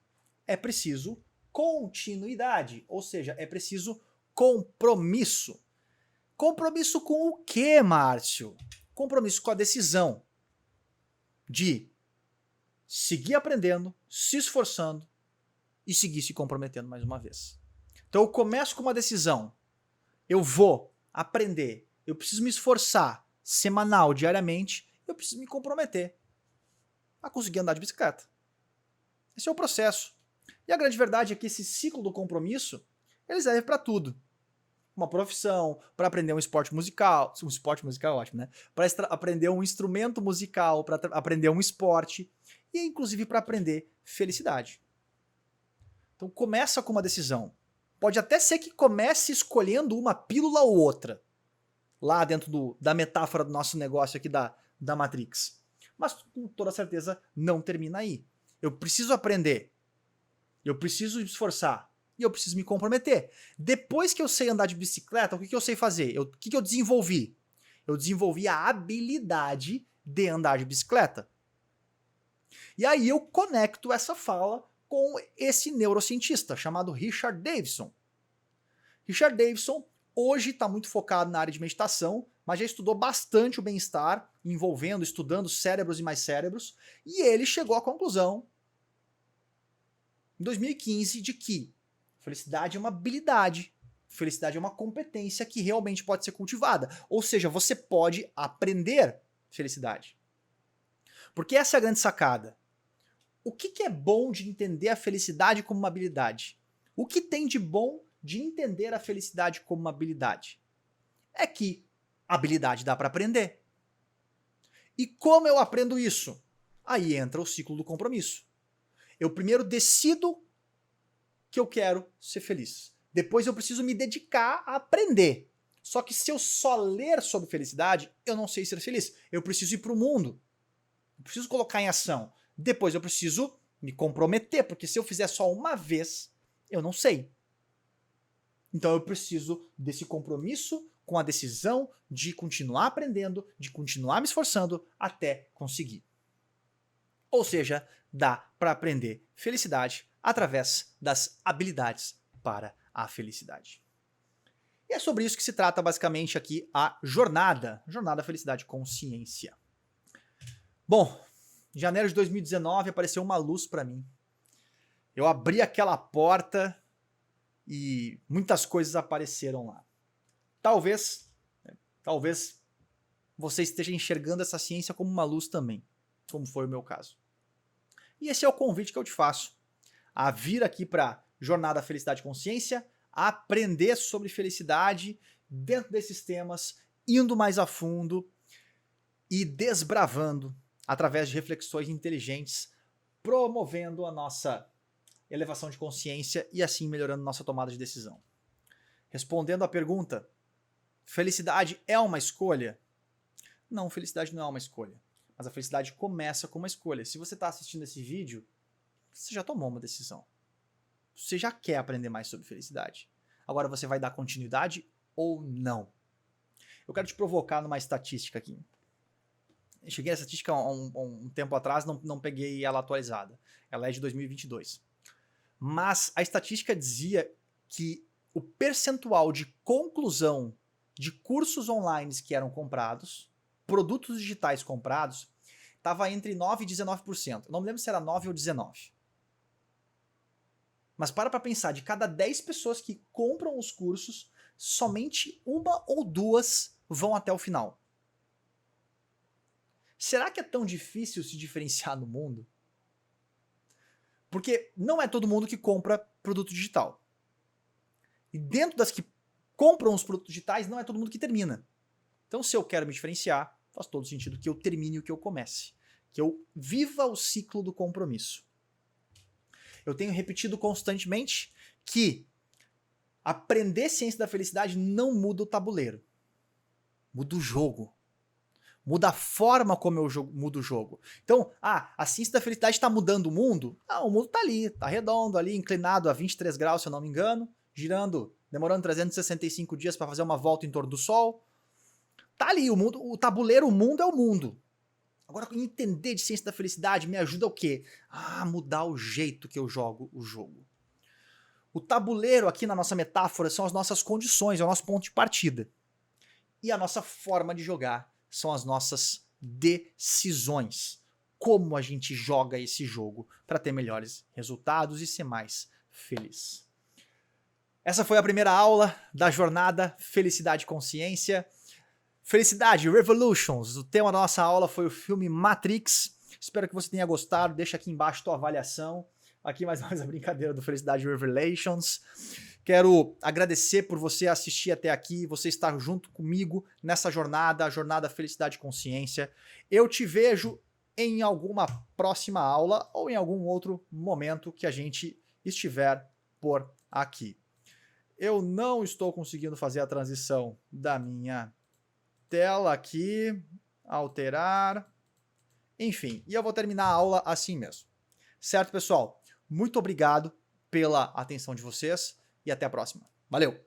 É preciso continuidade, ou seja, é preciso compromisso. Compromisso com o quê, Márcio? Compromisso com a decisão de seguir aprendendo, se esforçando e seguir se comprometendo mais uma vez. Então eu começo com uma decisão. Eu vou aprender, eu preciso me esforçar semanal, diariamente, eu preciso me comprometer a conseguir andar de bicicleta. Esse é o processo. E a grande verdade é que esse ciclo do compromisso, ele serve para tudo. Uma profissão, para aprender um esporte musical. Um esporte musical é ótimo, né? Para aprender um instrumento musical, para aprender um esporte e inclusive para aprender felicidade. Então começa com uma decisão. Pode até ser que comece escolhendo uma pílula ou outra, lá dentro da metáfora do nosso negócio aqui da Matrix. Mas com toda certeza não termina aí. Eu preciso aprender. Eu preciso me esforçar. E eu preciso me comprometer. Depois que eu sei andar de bicicleta, o que eu sei fazer? O que eu desenvolvi? Eu desenvolvi a habilidade de andar de bicicleta. E aí eu conecto essa fala com esse neurocientista chamado Richard Davidson. Richard Davidson hoje está muito focado na área de meditação, mas já estudou bastante o bem-estar, estudando cérebros e mais cérebros, e ele chegou à conclusão em 2015 de que felicidade é uma habilidade, felicidade é uma competência que realmente pode ser cultivada. Ou seja, você pode aprender felicidade. Porque essa é a grande sacada. O que é bom de entender a felicidade como uma habilidade? O que tem de bom de entender a felicidade como uma habilidade? É que a habilidade dá para aprender. E como eu aprendo isso? Aí entra o ciclo do compromisso. Eu primeiro decido que eu quero ser feliz. Depois eu preciso me dedicar a aprender. Só que se eu só ler sobre felicidade, eu não sei ser feliz. Eu preciso ir para o mundo. Eu preciso colocar em ação. Depois eu preciso me comprometer, porque se eu fizer só uma vez, eu não sei. Então eu preciso desse compromisso com a decisão de continuar aprendendo, de continuar me esforçando até conseguir. Ou seja, dá para aprender felicidade através das habilidades para a felicidade. E é sobre isso que se trata basicamente aqui a jornada Felicidade Consciência. Bom, em janeiro de 2019 apareceu uma luz para mim. Eu abri aquela porta e muitas coisas apareceram lá. Talvez você esteja enxergando essa ciência como uma luz também, como foi o meu caso. E esse é o convite que eu te faço, a vir aqui para Jornada Felicidade Consciência, a aprender sobre felicidade dentro desses temas, indo mais a fundo e desbravando através de reflexões inteligentes, promovendo a nossa elevação de consciência e assim melhorando nossa tomada de decisão. Respondendo à pergunta, felicidade é uma escolha? Não, felicidade não é uma escolha. Mas a felicidade começa com uma escolha. Se você está assistindo esse vídeo, você já tomou uma decisão. Você já quer aprender mais sobre felicidade. Agora você vai dar continuidade ou não? Eu quero te provocar numa estatística aqui. Eu cheguei nessa estatística há um tempo atrás, não peguei ela atualizada. Ela é de 2022. Mas a estatística dizia que o percentual de conclusão de cursos online que eram comprados, produtos digitais comprados, estava entre 9% e 19%. Eu não me lembro se era 9 ou 19%. Mas para pensar, de cada 10 pessoas que compram os cursos, somente uma ou duas vão até o final. Será que é tão difícil se diferenciar no mundo? Porque não é todo mundo que compra produto digital. E dentro das que compram os produtos digitais, não é todo mundo que termina. Então, se eu quero me diferenciar, faz todo sentido que eu termine o que eu comece. Que eu viva o ciclo do compromisso. Eu tenho repetido constantemente que aprender ciência da felicidade não muda o tabuleiro. Muda o jogo. Muda a forma como eu mudo o jogo. Então, a ciência da felicidade está mudando o mundo? Não, o mundo está ali, está redondo ali, inclinado a 23 graus, se eu não me engano, girando, demorando 365 dias para fazer uma volta em torno do Sol. Tá ali, o mundo, o tabuleiro, o mundo é o mundo. Agora, entender de ciência da felicidade me ajuda o quê? A mudar o jeito que eu jogo o jogo. O tabuleiro aqui na nossa metáfora são as nossas condições, é o nosso ponto de partida. E a nossa forma de jogar são as nossas decisões. Como a gente joga esse jogo para ter melhores resultados e ser mais feliz. Essa foi a primeira aula da jornada Felicidade e Consciência. Felicidade, Revolutions. O tema da nossa aula foi o filme Matrix. Espero que você tenha gostado. Deixa aqui embaixo a tua avaliação. Aqui mais uma vez a brincadeira do Felicidade Revelations. Quero agradecer por você assistir até aqui, você estar junto comigo nessa jornada, a jornada Felicidade e Consciência. Eu te vejo em alguma próxima aula ou em algum outro momento que a gente estiver por aqui. Eu não estou conseguindo fazer a transição da minha tela aqui, alterar, enfim, e eu vou terminar a aula assim mesmo. Certo, pessoal? Muito obrigado pela atenção de vocês e até a próxima. Valeu!